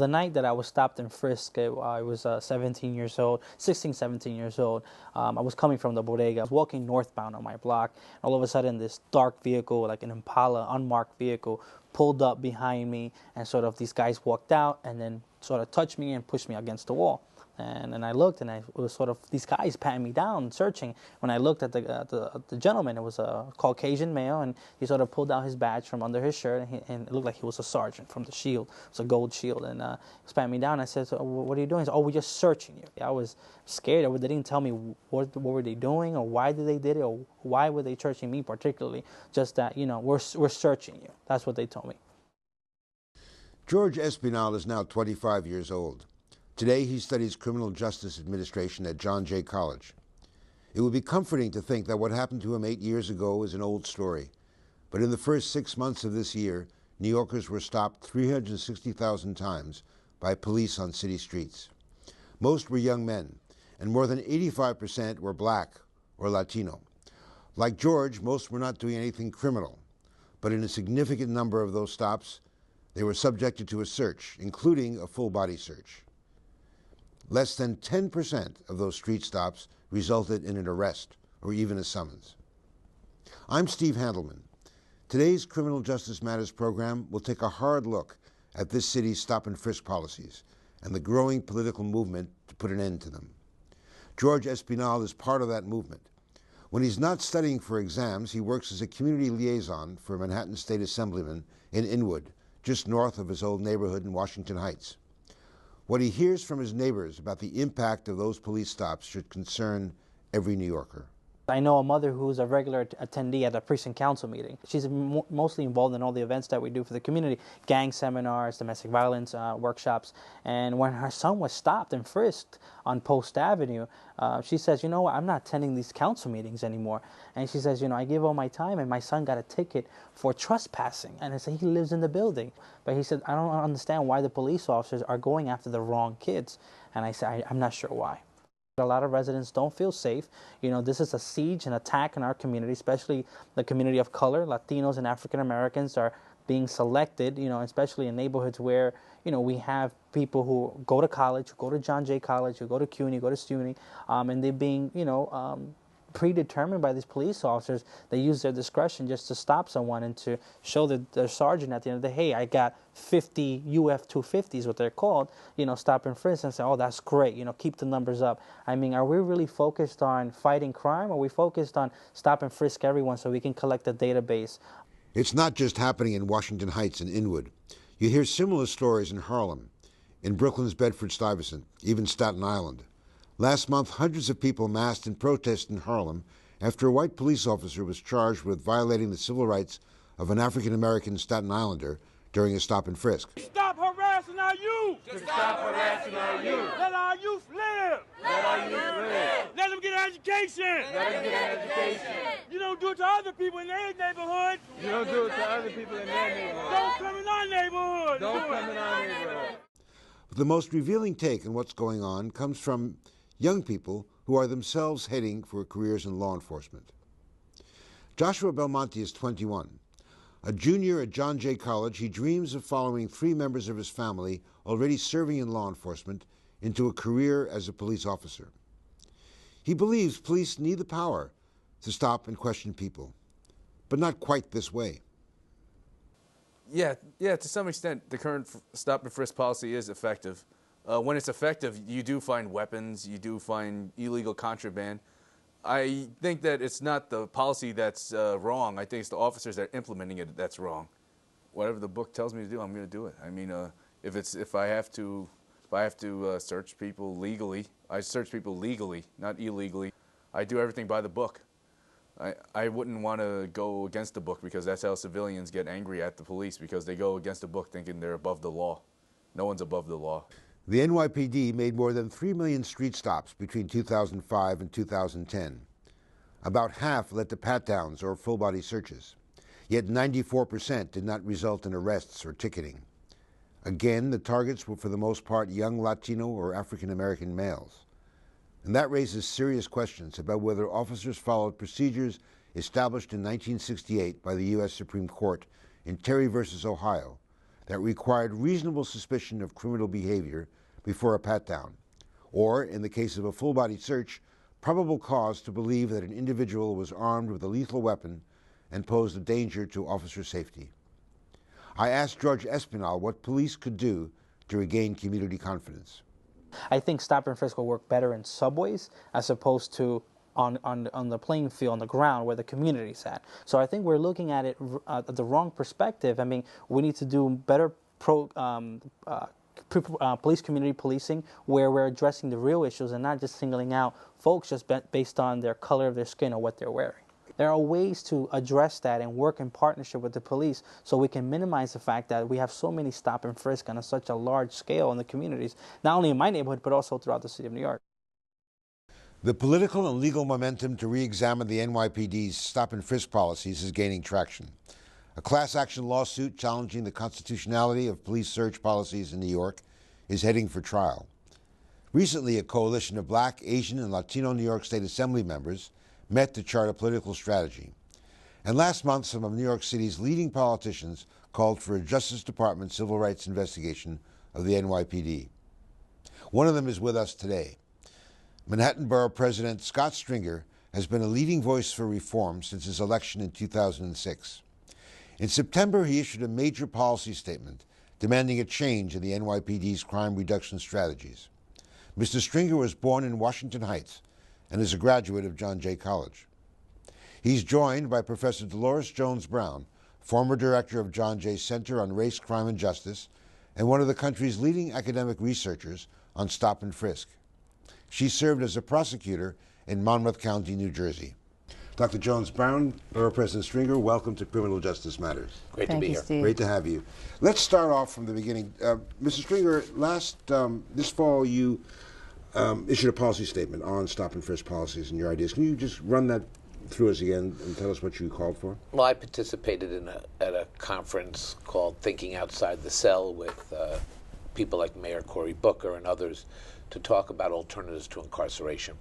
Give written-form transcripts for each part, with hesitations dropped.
The night that I was stopped in Frisk, I was 17 years old, 16, 17 years old. I was coming from the bodega. I was walking northbound on my block. All of a sudden, this dark vehicle, like an Impala, unmarked vehicle, pulled up behind me, and sort of these guys walked out and then sort of touched me and pushed me against the wall. And I looked, and it was sort of these guys patting me down, searching. When I looked at the gentleman, it was a Caucasian male, and he sort of pulled out his badge from under his shirt, and it looked like he was a sergeant from the shield. It was a gold shield, and he was patting me down. I said, so, "What are you doing?" He said, "Oh, we're just searching you." I was scared. They didn't tell me what were they doing, or why did they did it, or why were they searching me particularly. Just that, we're searching you. That's what they told me. George Espinal is now 25 years old. Today, he studies criminal justice administration at John Jay College. It would be comforting to think that what happened to him 8 years ago is an old story. But in the first 6 months of this year, New Yorkers were stopped 360,000 times by police on city streets. Most were young men, and more than 85% were black or Latino. Like George, most were not doing anything criminal, but in a significant number of those stops, they were subjected to a search, including a full-body search. Less than 10% of those street stops resulted in an arrest or even a summons. I'm Steve Handelman. Today's Criminal Justice Matters program will take a hard look at this city's stop and frisk policies and the growing political movement to put an end to them. George Espinal is part of that movement. When he's not studying for exams, he works as a community liaison for a Manhattan State Assemblyman in Inwood, just north of his old neighborhood in Washington Heights. What he hears from his neighbors about the impact of those police stops should concern every New Yorker. I know a mother who's a regular attendee at a precinct council meeting. She's mostly involved in all the events that we do for the community, gang seminars, domestic violence workshops. And when her son was stopped and frisked on Post Avenue, she says, "You know what, I'm not attending these council meetings anymore." And she says, "I give all my time, and my son got a ticket for trespassing." And I said, he lives in the building. But he said, "I don't understand why the police officers are going after the wrong kids." And I said, I'm not sure why. A lot of residents don't feel safe. This is a siege and attack in our community, especially the community of color. Latinos and African Americans are being selected, especially in neighborhoods where, we have people who go to college, who go to John Jay College, who go to CUNY, go to SUNY, and they're being, predetermined by these police officers. They use their discretion just to stop someone and to show their sergeant at the end of the day, "Hey, I got 50 UF-250s, what they're called, stop and frisk," and say, "Oh, that's great, keep the numbers up." I mean, are we really focused on fighting crime, or are we focused on stop and frisk everyone so we can collect a database? It's not just happening in Washington Heights and Inwood. You hear similar stories in Harlem, in Brooklyn's Bedford-Stuyvesant, even Staten Island. Last month, hundreds of people massed in protest in Harlem after a white police officer was charged with violating the civil rights of an African-American Staten Islander during a stop and frisk. Stop harassing our youth! To stop harassing our youth! Let our youth live! Let our youth live! Let them get an education! Let them get an education! You don't do it to other people in their neighborhood! You don't do it to other people in their neighborhood! Don't come in our neighborhood! Don't come in our neighborhood! But the most revealing take on what's going on comes from young people who are themselves heading for careers in law enforcement. Joshua Belmonte is 21. A junior at John Jay College, he dreams of following 3 members of his family already serving in law enforcement into a career as a police officer. He believes police need the power to stop and question people, but not quite this way. Yeah, to some extent, the current stop and frisk policy is effective. When it's effective, you do find weapons, you do find illegal contraband. I think that it's not the policy that's wrong. I think it's the officers that are implementing it that's wrong. Whatever the book tells me to do, I'm going to do it. I mean, if I have to search people legally, I search people legally, not illegally. I do everything by the book. I wouldn't want to go against the book, because that's how civilians get angry at the police, because they go against the book thinking they're above the law. No one's above the law. The NYPD made more than 3 million street stops between 2005 and 2010. About half led to pat-downs or full-body searches. Yet 94% did not result in arrests or ticketing. Again, the targets were for the most part young Latino or African-American males. And that raises serious questions about whether officers followed procedures established in 1968 by the U.S. Supreme Court in Terry v. Ohio that required reasonable suspicion of criminal behavior before a pat-down, or, in the case of a full-body search, probable cause to believe that an individual was armed with a lethal weapon and posed a danger to officer safety. I asked George Espinal what police could do to regain community confidence. I think stop and frisk will work better in subways as opposed to on the playing field, on the ground where the community's at. So I think we're looking at it the wrong perspective. I mean, we need to do better police community policing where we're addressing the real issues and not just singling out folks just based on their color of their skin or what they're wearing. There are ways to address that and work in partnership with the police so we can minimize the fact that we have so many stop and frisk on such a large scale in the communities, not only in my neighborhood, but also throughout the city of New York. The political and legal momentum to re-examine the NYPD's stop and frisk policies is gaining traction. A class action lawsuit challenging the constitutionality of police search policies in New York is heading for trial. Recently, a coalition of Black, Asian, and Latino New York State Assembly members met to chart a political strategy. And last month, some of New York City's leading politicians called for a Justice Department civil rights investigation of the NYPD. One of them is with us today. Manhattan Borough President Scott Stringer has been a leading voice for reform since his election in 2006. In September, he issued a major policy statement demanding a change in the NYPD's crime reduction strategies. Mr. Stringer was born in Washington Heights and is a graduate of John Jay College. He's joined by Professor Delores Jones-Brown, former director of John Jay Center on Race, Crime, and Justice, and one of the country's leading academic researchers on stop and frisk. She served as a prosecutor in Monmouth County, New Jersey. Dr. Jones-Brown, Borough President Stringer, welcome to Criminal Justice Matters. Great to be here. Steve. Great to have you. Let's start off from the beginning. Mr. Stringer, this fall you issued a policy statement on stop and frisk policies and your ideas. Can you just run that through us again and tell us what you called for? Well, I participated at a conference called Thinking Outside the Cell with people like Mayor Cory Booker and others to talk about alternatives to incarceration.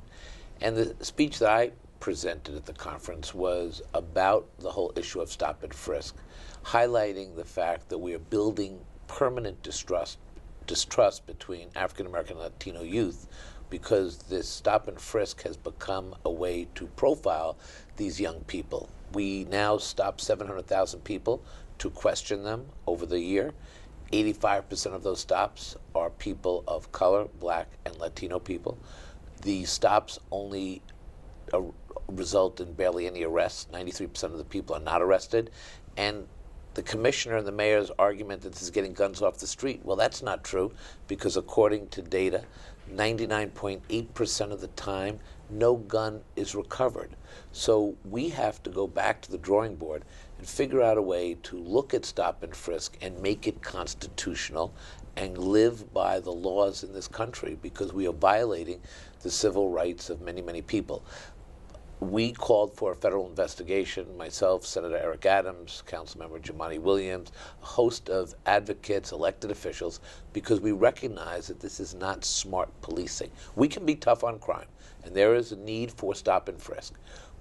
And the speech that I presented at the conference was about the whole issue of stop and frisk, highlighting the fact that we are building permanent distrust between African American and Latino youth because this stop and frisk has become a way to profile these young people. We now stop 700,000 people to question them over the year. 85% of those stops are people of color, Black and Latino people. The stops only result in barely any arrests. 93% of the people are not arrested. And the commissioner and the mayor's argument that this is getting guns off the street, well, that's not true, because according to data, 99.8% of the time, no gun is recovered. So we have to go back to the drawing board and figure out a way to look at stop and frisk and make it constitutional and live by the laws in this country, because we are violating the civil rights of many, many people. We called for a federal investigation, myself, Senator Eric Adams, Councilmember Jumaane Williams, a host of advocates, elected officials, because we recognize that this is not smart policing. We can be tough on crime, and there is a need for stop and frisk,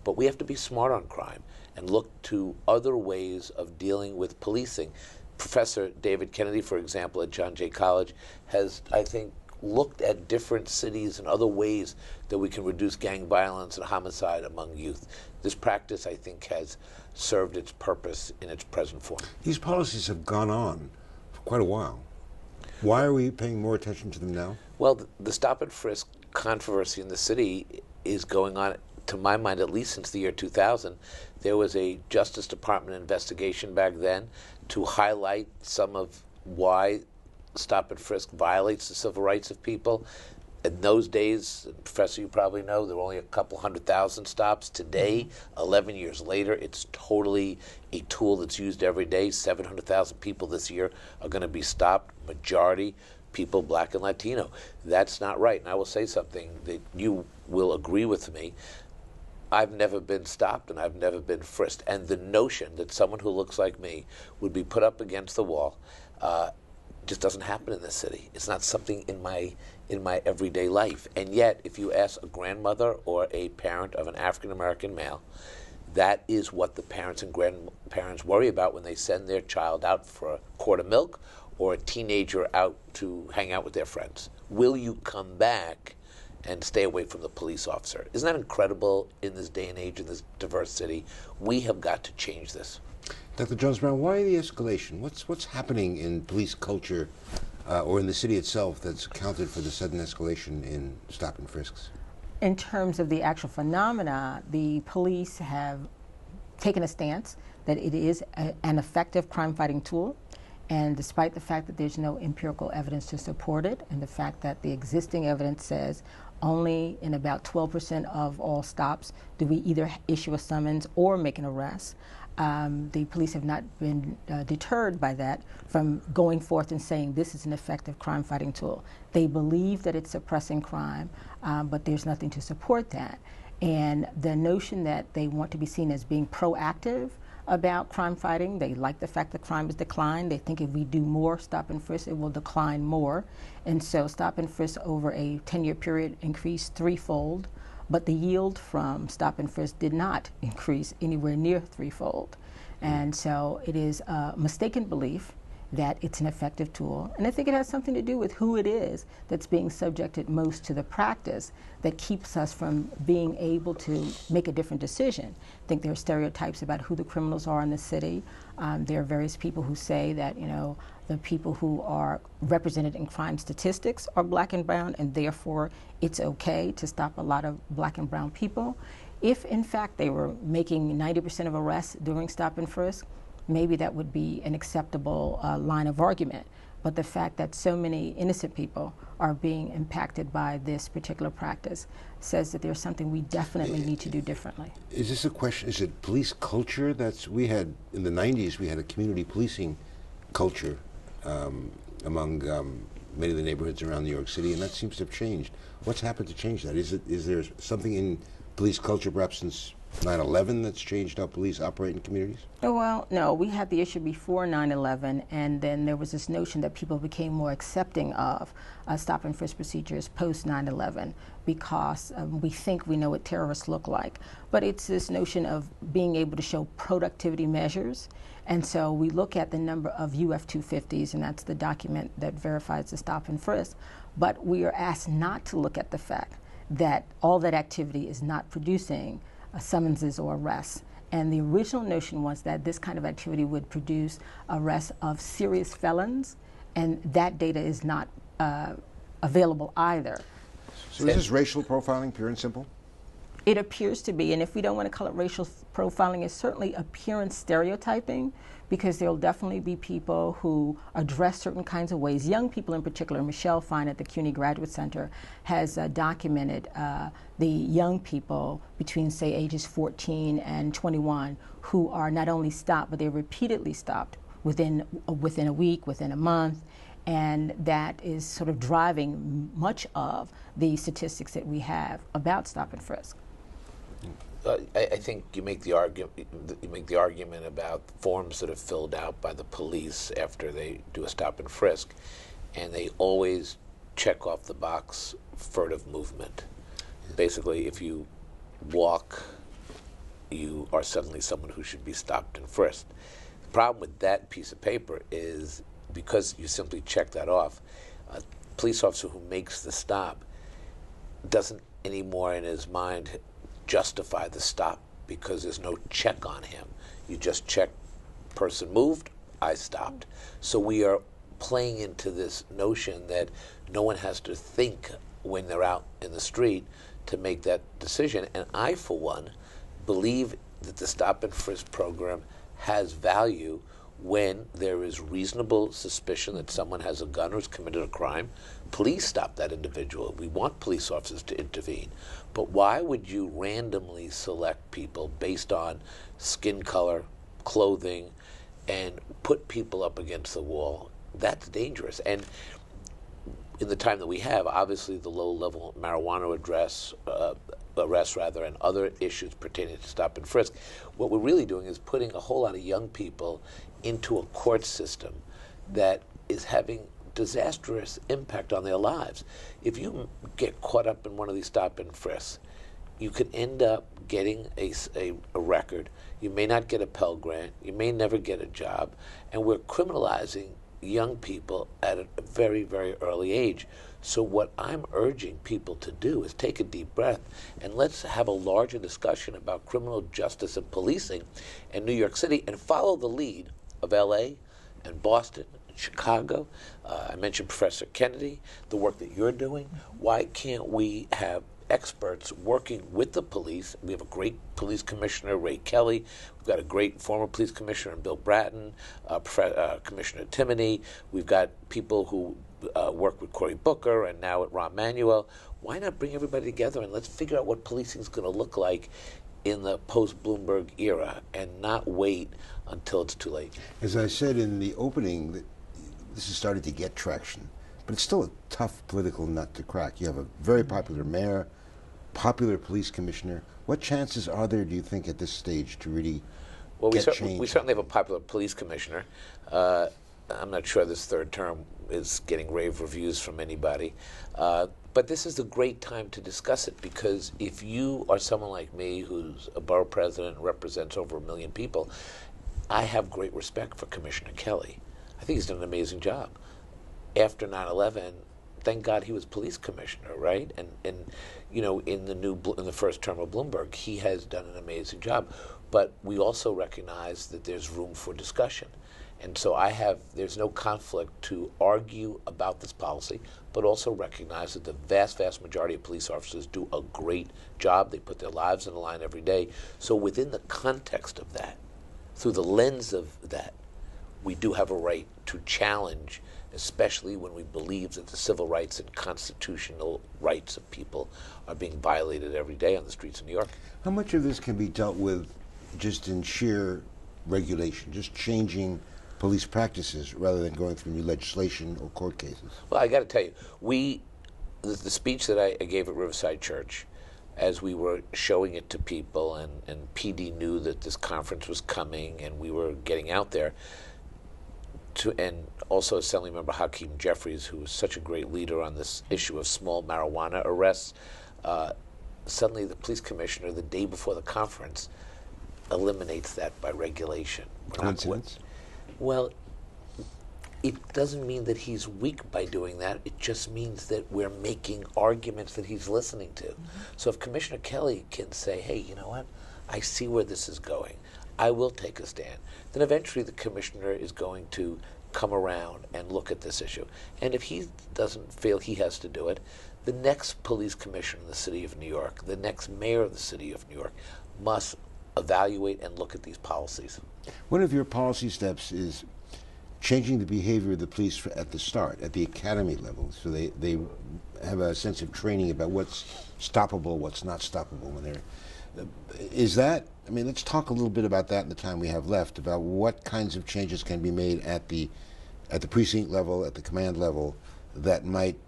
but we have to be smart on crime and look to other ways of dealing with policing. Professor David Kennedy, for example, at John Jay College, has, I think, looked at different cities and other ways that we can reduce gang violence and homicide among youth. This practice, I think, has served its purpose in its present form. These policies have gone on for quite a while. Why are we paying more attention to them now? Well, the stop and frisk controversy in the city is going on, to my mind, at least since the year 2000. There was a Justice Department investigation back then to highlight some of why stop and frisk violates the civil rights of people. In those days, Professor, you probably know, there were only a couple 100,000 stops. Today, 11 years later, it's totally a tool that's used every day. 700,000 people this year are going to be stopped, majority people Black and Latino. That's not right. And I will say something that you will agree with me. I've never been stopped and I've never been frisked. And the notion that someone who looks like me would be put up against the wall just doesn't happen in this city. It's not something in my everyday life. And yet, if you ask a grandmother or a parent of an African American male, That is what the parents and grandparents worry about when they send their child out for a quart of milk or a teenager out to hang out with their friends. Will you come back and stay away from the police officer? Isn't that incredible in this day and age, in this diverse city? We have got to change this. Dr. Jones-Brown, why the escalation? What's happening in police culture or in the city itself that's accounted for the sudden escalation in stop and frisks? In terms of the actual phenomena, the police have taken a stance that it is an effective crime-fighting tool. And despite the fact that there's no empirical evidence to support it, and the fact that the existing evidence says only in about 12% of all stops do we either issue a summons or make an arrest, the police have not been deterred by that from going forth and saying this is an effective crime-fighting tool. They believe that it's suppressing crime, but there's nothing to support that. And the notion that they want to be seen as being proactive about crime fighting, they like the fact that crime has declined. They think if we do more stop and frisk, it will decline more. And so stop and frisk over a 10-year period increased threefold, but the yield from stop and frisk did not increase anywhere near threefold. And so it is a mistaken belief that it's an effective tool. And I think it has something to do with who it is that's being subjected most to the practice that keeps us from being able to make a different decision. I think there are stereotypes about who the criminals are in the city. There are various people who say that, you know, the people who are represented in crime statistics are black and brown, and therefore it's okay to stop a lot of black and brown people. If in fact they were making 90% of arrests during stop and frisk, maybe that would be an acceptable line of argument. But the fact that so many innocent people are being impacted by this particular practice says that there's something we definitely need to do differently. Is this a question, is it police culture? We had, in the 90s, we had a community policing culture among many of the neighborhoods around New York City, and that seems to have changed. What's happened to change that? Is there something in police culture perhaps since 9/11 that's changed how police operate in communities? Well, no, we had the issue before 9/11, and then there was this notion that people became more accepting of stop and frisk procedures post 9/11 because we think we know what terrorists look like. But it's this notion of being able to show productivity measures. And so we look at the number of UF-250s, and that's the document that verifies the stop and frisk. But we are asked not to look at the fact that all that activity is not producing summonses or arrests. And the original notion was that this kind of activity would produce arrests of serious felons, and that data is not available either. So is this racial profiling, pure and simple? It appears to be, and if we don't want to call it racial profiling, it's certainly appearance stereotyping, because there will definitely be people who are dressed certain kinds of ways. Young people in particular. Michelle Fine at the CUNY Graduate Center has documented the young people between, say, ages 14 and 21 who are not only stopped, but they're repeatedly stopped within a week, within a month, and that is sort of driving much of the statistics that we have about stop and frisk. I think you make the argument about forms that are filled out by the police after they do a stop and frisk, and they always check off the box furtive movement. Basically, if you walk, you are suddenly someone who should be stopped and frisked. The problem with that piece of paper is because you simply check that off, a police officer who makes the stop doesn't anymore in his mind justify the stop because there's no check on him. You just check, person moved, I stopped. So we are playing into this notion that no one has to think when they're out in the street to make that decision. And I, for one, believe that the stop and frisk program has value when there is reasonable suspicion that someone has a gun or has committed a crime. Please stop that individual. We want police officers to intervene. But why would you randomly select people based on skin color, clothing, and put people up against the wall? That's dangerous. And in the time that we have, obviously the low-level marijuana arrests and other issues pertaining to stop and frisk, what we're really doing is putting a whole lot of young people into a court system that is having disastrous impact on their lives. If you get caught up in one of these stop and frisks, you could end up getting a record. You may not get a Pell Grant. You may never get a job. And we're criminalizing young people at a very, very early age. So what I'm urging people to do is take a deep breath and let's have a larger discussion about criminal justice and policing in New York City and follow the lead of LA and Boston and Chicago. I mentioned Professor Kennedy, the work that you're doing. Why can't we have experts working with the police? We have a great police commissioner, Ray Kelly. We've got a great former police commissioner, Bill Bratton, Commissioner Timoney. We've got people who work with Cory Booker and now at Rahm Emanuel. Why not bring everybody together and let's figure out what policing is going to look like in the post-Bloomberg era and not wait until it's too late? As I said in the opening, this has started to get traction, but it's still a tough political nut to crack. You have a very popular mayor, popular police commissioner. What chances are there, do you think, at this stage to really get change? We certainly have a popular police commissioner. I'm not sure this third term is getting rave reviews from anybody. But this is a great time to discuss it, because if you are someone like me who's a borough president and represents over 1 million people, I have great respect for Commissioner Kelly. I think he's done an amazing job. After 9/11, thank God he was police commissioner, right? And you know, in the first term of Bloomberg, he has done an amazing job. But we also recognize that there's room for discussion. And so there's no conflict to argue about this policy, but also recognize that the vast, vast majority of police officers do a great job. They put their lives on the line every day. So within the context of that, through the lens of that, we do have a right to challenge, especially when we believe that the civil rights and constitutional rights of people are being violated every day on the streets of New York. How much of this can be dealt with just in sheer regulation, just changing police practices rather than going through new legislation or court cases? Well, I got to tell you, the speech that I gave at Riverside Church, as we were showing it to people, and PD knew that this conference was coming, and we were getting out there, and also Assembly Member Hakeem Jeffries, who was such a great leader on this issue of small marijuana arrests, suddenly the police commissioner, the day before the conference, eliminates that by regulation. Coincidence? Well, it doesn't mean that he's weak by doing that. It just means that we're making arguments that he's listening to. Mm-hmm. So if Commissioner Kelly can say, hey, you know what, I see where this is going, I will take a stand, then eventually the commissioner is going to come around and look at this issue. And if he doesn't feel he has to do it, the next police commissioner in the city of New York, the next mayor of the city of New York, must evaluate and look at these policies. One of your policy steps is changing the behavior of the police at the start, at the academy level, so they have a sense of training about what's stoppable, what's not stoppable when they're... Is that... I mean, let's talk a little bit about that in the time we have left, about what kinds of changes can be made at the precinct level, at the command level, that might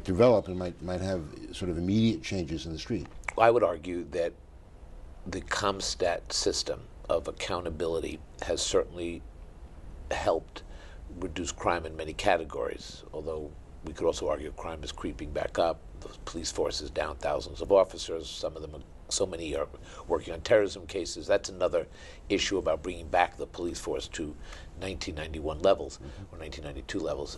develop and might have sort of immediate changes in the street. I would argue that the CompStat system of accountability has certainly helped reduce crime in many categories, although we could also argue crime is creeping back up. The police force is down thousands of officers. Some of them, so many are working on terrorism cases. That's another issue about bringing back the police force to 1991 levels or 1992 levels.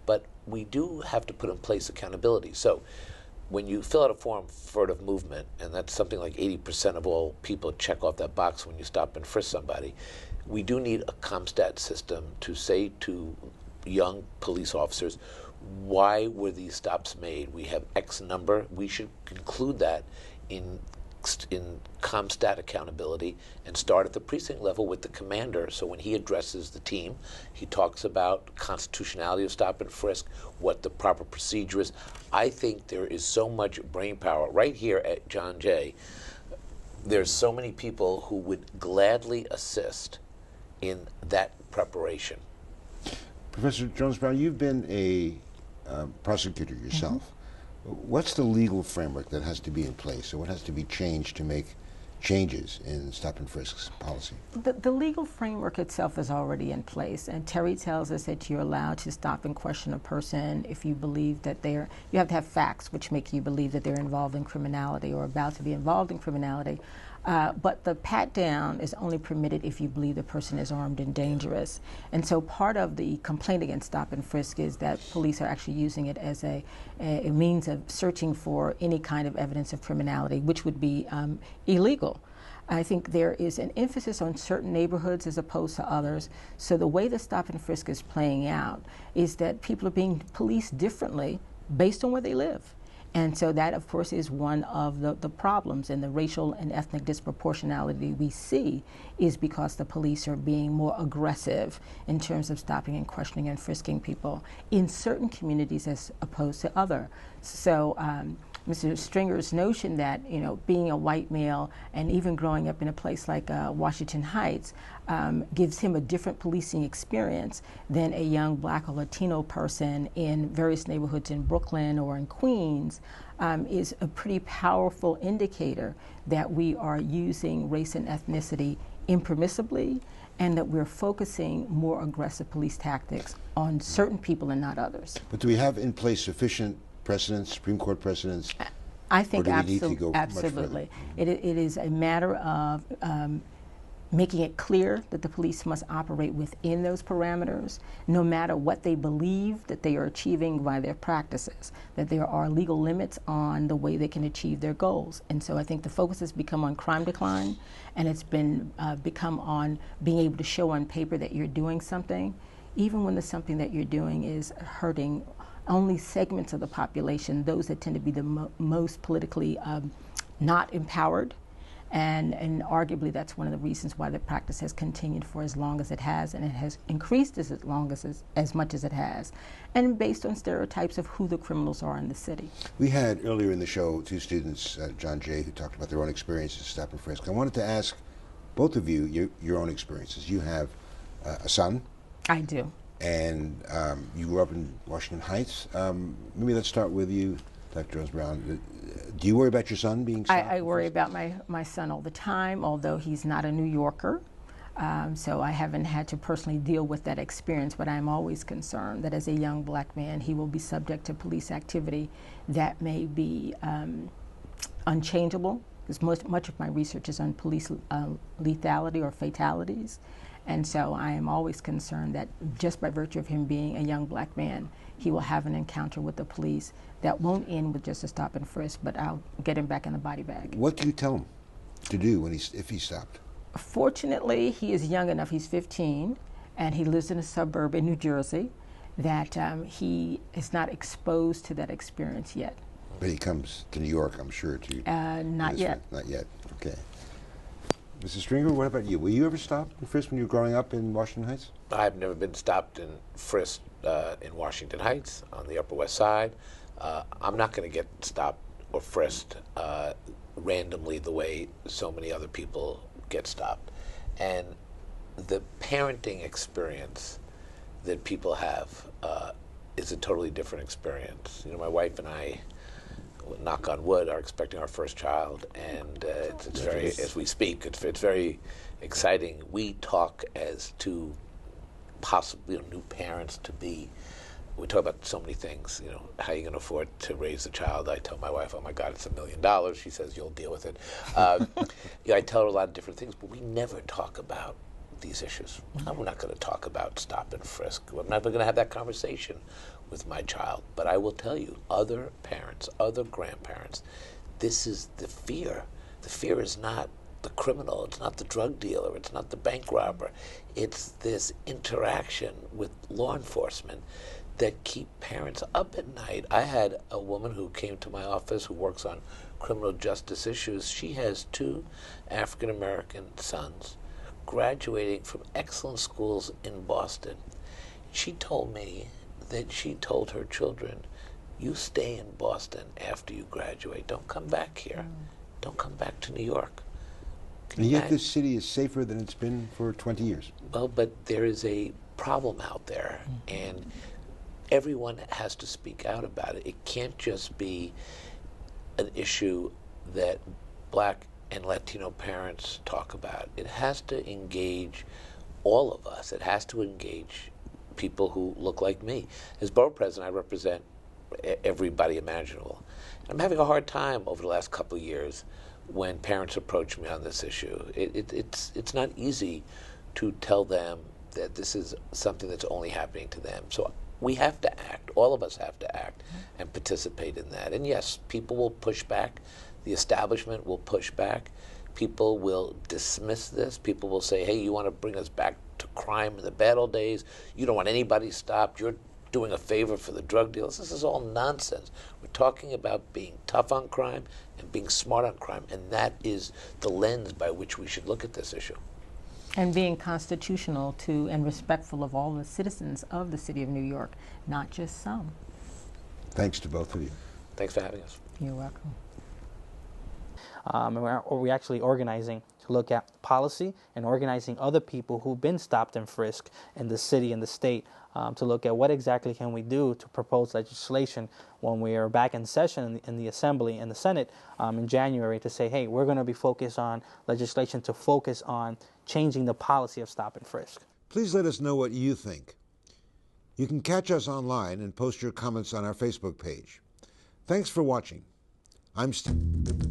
But we do have to put in place accountability. So when you fill out a form furtive movement, and that's something like 80% of all people check off that box when you stop and frisk somebody, we do need a CompStat system to say to young police officers, why were these stops made? We have X number. We should include that in CompStat accountability and start at the precinct level with the commander. So when he addresses the team, he talks about constitutionality of stop and frisk, what the proper procedure is. I think there is so much brain power right here at John Jay. There's so many people who would gladly assist in that preparation. Professor Jones-Brown, you've been a prosecutor yourself. Mm-hmm. What's the legal framework that has to be in place, or what has to be changed to make changes in stop and frisk's policy? The legal framework itself is already in place, and Terry tells us that you're allowed to stop and question a person if you believe that you have to have facts which make you believe that they're involved in criminality or about to be involved in criminality. But the pat down is only permitted if you believe the person is armed and dangerous. And so part of the complaint against stop and frisk is that police are actually using it as a means of searching for any kind of evidence of criminality, which would be illegal. I think there is an emphasis on certain neighborhoods as opposed to others. So the way the stop and frisk is playing out is that people are being policed differently based on where they live. And so that, of course, is one of the problems, and the racial and ethnic disproportionality we see is because the police are being more aggressive in terms of stopping and questioning and frisking people in certain communities as opposed to other. So Mr. Stringer's notion that, you know, being a white male and even growing up in a place like Washington Heights gives him a different policing experience than a young black or Latino person in various neighborhoods in Brooklyn or in Queens is a pretty powerful indicator that we are using race and ethnicity impermissibly, and that we're focusing more aggressive police tactics on certain people and not others. But do we have in place sufficient precedents, Supreme Court precedents? I think or do we need to go absolutely. Much further? It is a matter of making it clear that the police must operate within those parameters, no matter what they believe that they are achieving by their practices, that there are legal limits on the way they can achieve their goals. And so I think the focus has become on crime decline, and it's been become on being able to show on paper that you're doing something, even when the something that you're doing is hurting only segments of the population, those that tend to be the most politically not empowered. And arguably that's one of the reasons why the practice has continued for as long as it has, and it has increased as much as it has, and based on stereotypes of who the criminals are in the city. We had earlier in the show two students, John Jay, who talked about their own experiences stop and frisk. I wanted to ask both of you your own experiences. You have a son. I do. And you grew up in Washington Heights. Maybe let's start with you, Dr. Jones-Brown. Do you worry about your son being stopped? I worry about my son all the time, although he's not a New Yorker. So I haven't had to personally deal with that experience, but I'm always concerned that as a young black man, he will be subject to police activity that may be unchangeable, because much of my research is on police lethality or fatalities. And so I am always concerned that just by virtue of him being a young black man, he will have an encounter with the police that won't end with just a stop and frisk, but I'll get him back in the body bag. What do you tell him to do if he stopped? Fortunately, he is young enough, he's 15, and he lives in a suburb in New Jersey, that he is not exposed to that experience yet. But he comes to New York, I'm sure, to... Not yet. Not yet, okay. Mrs. Stringer, what about you? Were you ever stopped and frisked when you were growing up in Washington Heights? I've never been stopped and frisked in Washington Heights on the Upper West Side. I'm not going to get stopped or frisked randomly the way so many other people get stopped. And the parenting experience that people have is a totally different experience. You know, my wife and I, knock on wood, are expecting our first child, and it's very, as we speak, it's very exciting. We talk as two possibly new parents to be. We talk about so many things, you know, how are you going to afford to raise a child? I tell my wife, oh my God, it's $1 million. She says, you'll deal with it. I tell her a lot of different things, but we never talk about these issues. I'm not going to talk about stop and frisk. I'm never going to have that conversation with my child. But I will tell you, other parents, other grandparents, this is the fear. The fear is not the criminal, it's not the drug dealer, it's not the bank robber. It's this interaction with law enforcement that keep parents up at night. I had a woman who came to my office who works on criminal justice issues. She has 2 African-American sons graduating from excellent schools in Boston. She told me that she told her children, you stay in Boston after you graduate. Don't come back here. Don't come back to New York. And yet this city is safer than it's been for 20 years. Well, but there is a problem out there, and everyone has to speak out about it. It can't just be an issue that black and Latino parents talk about. It has to engage all of us. It has to engage people who look like me. As borough president, I represent everybody imaginable. I'm having a hard time over the last couple of years when parents approach me on this issue. It's not easy to tell them that this is something that's only happening to them. So we have to act. All of us have to act and participate in that. And yes, people will push back. The establishment will push back. People will dismiss this. People will say, hey, you want to bring us back to crime in the bad old days. You don't want anybody stopped. You're doing a favor for the drug dealers. This is all nonsense. We're talking about being tough on crime and being smart on crime, and that is the lens by which we should look at this issue. And being constitutional to and respectful of all the citizens of the city of New York, not just some. Thanks to both of you. Thanks for having us. You're welcome. And we're actually organizing to look at policy and organizing other people who've been stopped and frisked in the city and the state to look at what exactly can we do to propose legislation when we are back in session in the Assembly and the Senate in January to say, hey, we're going to be focused on legislation to focus on changing the policy of stop and frisk. Please let us know what you think. You can catch us online and post your comments on our Facebook page. Thanks for watching. I'm Steve.